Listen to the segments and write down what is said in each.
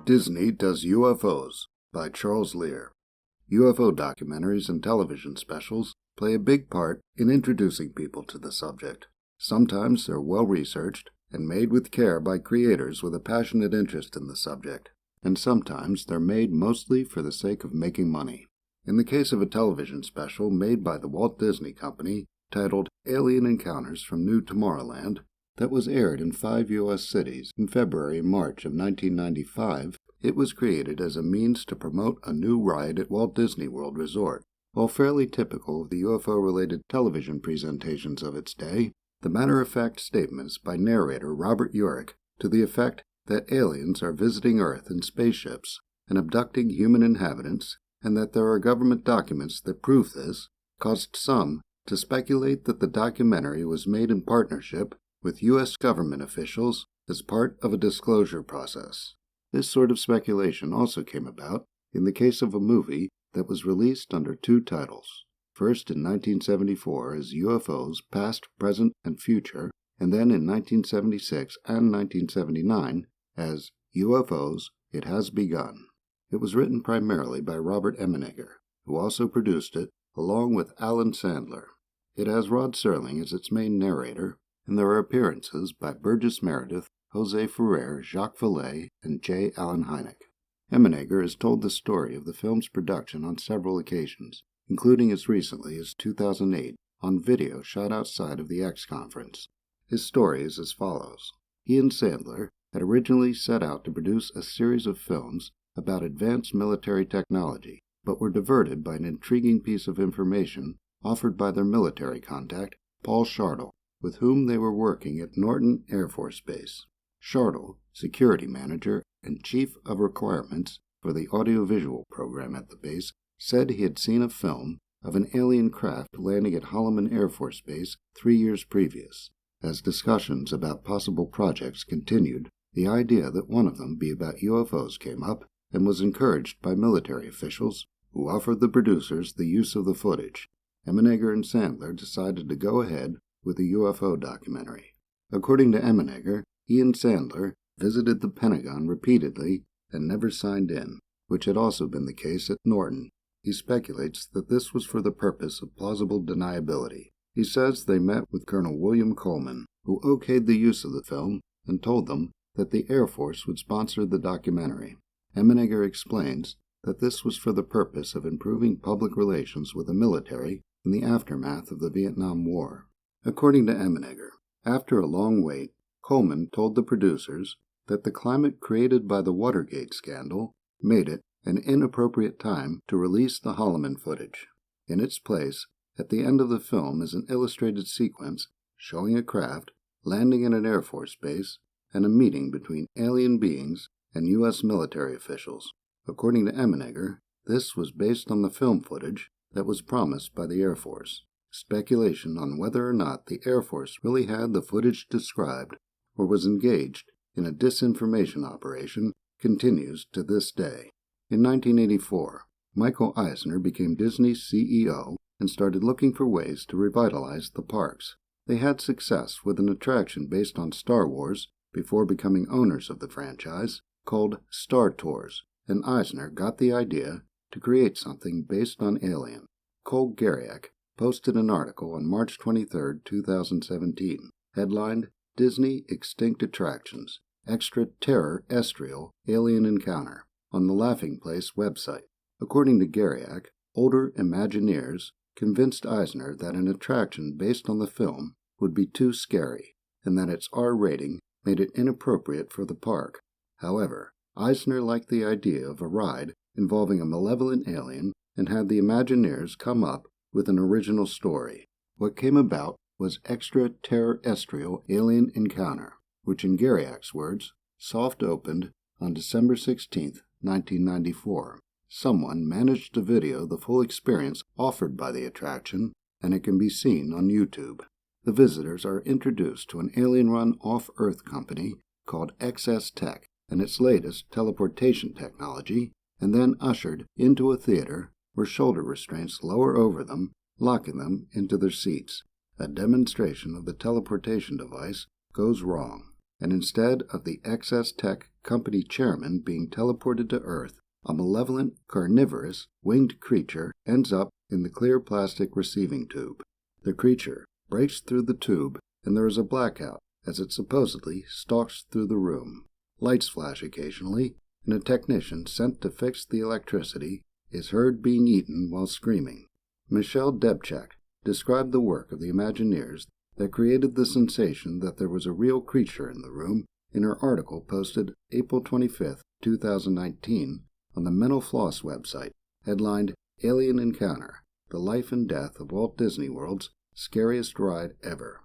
Disney Does UFOs by Charles Lear. UFO documentaries and television specials play a big part in introducing people to the subject. Sometimes they're well-researched and made with care by creators with a passionate interest in the subject, and sometimes they're made mostly for the sake of making money. In the case of a television special made by the Walt Disney Company titled Alien Encounters from New Tomorrowland, that was aired in 5 U.S. cities in February and March of 1995, it was created as a means to promote a new ride at Walt Disney World Resort. While fairly typical of the UFO-related television presentations of its day, the matter-of-fact statements by narrator Robert Urich to the effect that aliens are visiting Earth in spaceships and abducting human inhabitants, and that there are government documents that prove this, caused some to speculate that the documentary was made in partnership with U.S. government officials as part of a disclosure process. This sort of speculation also came about in the case of a movie that was released under 2 titles, first in 1974 as UFOs Past, Present, and Future, and then in 1976 and 1979 as UFOs It Has Begun. It was written primarily by Robert Emenegger, who also produced it, along with Alan Sandler. It has Rod Serling as its main narrator, and there are appearances by Burgess Meredith, Jose Ferrer, Jacques Vallée, and J. Allen Hynek. Emenegger has told the story of the film's production on several occasions, including as recently as 2008 on video shot outside of the X Conference. His story is as follows. He and Sandler had originally set out to produce a series of films about advanced military technology, but were diverted by an intriguing piece of information offered by their military contact, Paul Shartle, with whom they were working at Norton Air Force Base. Shartle, security manager and chief of requirements for the audiovisual program at the base, said he had seen a film of an alien craft landing at Holloman Air Force Base 3 years previous. As discussions about possible projects continued, the idea that one of them be about UFOs came up and was encouraged by military officials, who offered the producers the use of the footage. Emenegger and Sandler decided to go ahead with a UFO documentary. According to Emenegger, he and Sandler visited the Pentagon repeatedly and never signed in, which had also been the case at Norton. He speculates that this was for the purpose of plausible deniability. He says they met with Colonel William Coleman, who okayed the use of the film and told them that the Air Force would sponsor the documentary. Emenegger explains that this was for the purpose of improving public relations with the military in the aftermath of the Vietnam War. According to Emenegger, after a long wait, Coleman told the producers that the climate created by the Watergate scandal made it an inappropriate time to release the Holloman footage. In its place, at the end of the film is an illustrated sequence showing a craft landing in an Air Force base and a meeting between alien beings and U.S. military officials. According to Emenegger, this was based on the film footage that was promised by the Air Force. Speculation on whether or not the Air Force really had the footage described or was engaged in a disinformation operation continues to this day. In 1984, Michael Eisner became Disney's CEO and started looking for ways to revitalize the parks. They had success with an attraction based on Star Wars before becoming owners of the franchise, called Star Tours, and Eisner got the idea to create something based on Alien. Cole Gariak posted an article on March 23, 2017, headlined Disney Extinct Attractions, Extraterrestrial Alien Encounter, on the Laughing Place website. According to Gariak, older Imagineers convinced Eisner that an attraction based on the film would be too scary, and that its R rating made it inappropriate for the park. However, Eisner liked the idea of a ride involving a malevolent alien and had the Imagineers come up with an original story. What came about was Extraterrestrial Alien Encounter, which in Gariak's words, soft opened on December 16, 1994. Someone managed to video the full experience offered by the attraction, and it can be seen on YouTube. The visitors are introduced to an alien-run off-Earth company called XS Tech and its latest teleportation technology, and then ushered into a theater where shoulder restraints lower over them, locking them into their seats. A demonstration of the teleportation device goes wrong. and instead of the XS Tech company chairman being teleported to Earth, a malevolent, carnivorous, winged creature ends up in the clear plastic receiving tube. The creature breaks through the tube, and there is a blackout as it supposedly stalks through the room. Lights flash occasionally, and a technician sent to fix the electricity is heard being eaten while screaming. Michelle Debchak described the work of the Imagineers that created the sensation that there was a real creature in the room in her article posted April 25, 2019 on the Mental Floss website, headlined Alien Encounter, the Life and Death of Walt Disney World's Scariest Ride Ever.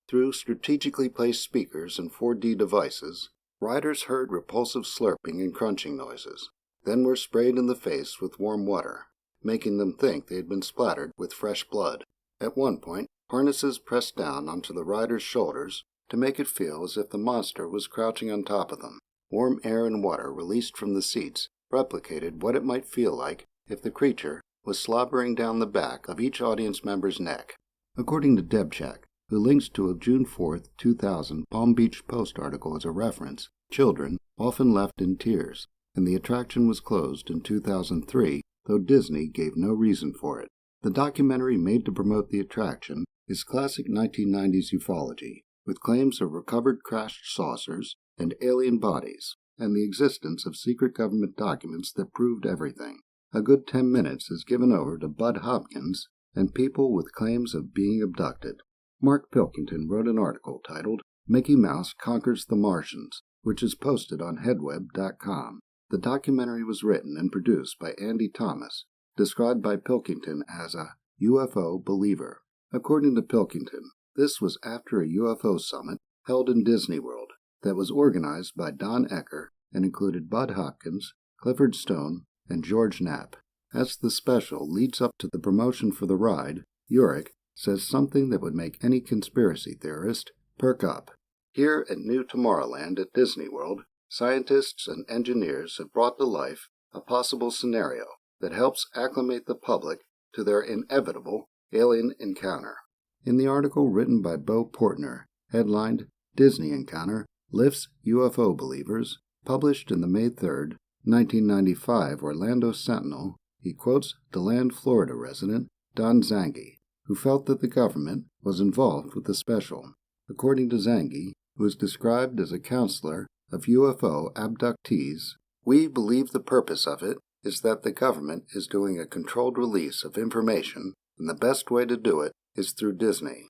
Through strategically placed speakers and 4D devices, riders heard repulsive slurping and crunching noises, then were sprayed in the face with warm water, making them think they had been splattered with fresh blood. At one point, harnesses pressed down onto the rider's shoulders to make it feel as if the monster was crouching on top of them. Warm air and water released from the seats replicated what it might feel like if the creature was slobbering down the back of each audience member's neck. According to Debchak, who links to a June 4, 2000 Palm Beach Post article as a reference, children often left in tears, and the attraction was closed in 2003, though Disney gave no reason for it. The documentary made to promote the attraction is classic 1990s ufology, with claims of recovered crashed saucers and alien bodies, and the existence of secret government documents that proved everything. A good 10 minutes is given over to Bud Hopkins and people with claims of being abducted. Mark Pilkington wrote an article titled Mickey Mouse Conquers the Martians, which is posted on headweb.com. The documentary was written and produced by Andy Thomas, described by Pilkington as a UFO believer. According to Pilkington, this was after a UFO summit held in Disney World that was organized by Don Ecker and included Bud Hopkins, Clifford Stone, and George Knapp. As the special leads up to the promotion for the ride, Urich says something that would make any conspiracy theorist perk up. Here at New Tomorrowland at Disney World, scientists and engineers have brought to life a possible scenario that helps acclimate the public to their inevitable alien encounter. In the article written by Bo Portner, headlined Disney Encounter Lifts UFO Believers, published in the May 3, 1995 Orlando Sentinel, he quotes DeLand, Florida resident Don Zangi, who felt that the government was involved with the special. According to Zangi, who is described as a counselor of UFO abductees, we believe the purpose of it is that the government is doing a controlled release of information, and the best way to do it is through Disney.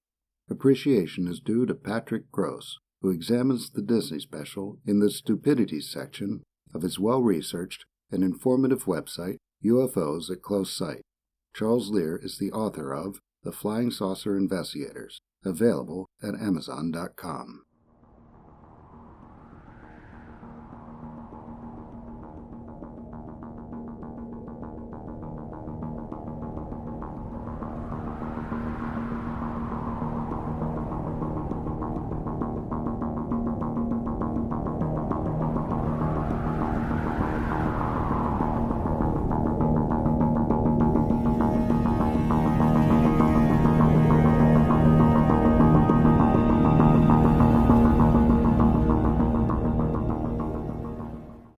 Appreciation is due to Patrick Gross, who examines the Disney special in the Stupidities section of his well-researched and informative website, UFOs at Close Sight. Charles Lear is the author of The Flying Saucer Investigators, available at Amazon.com.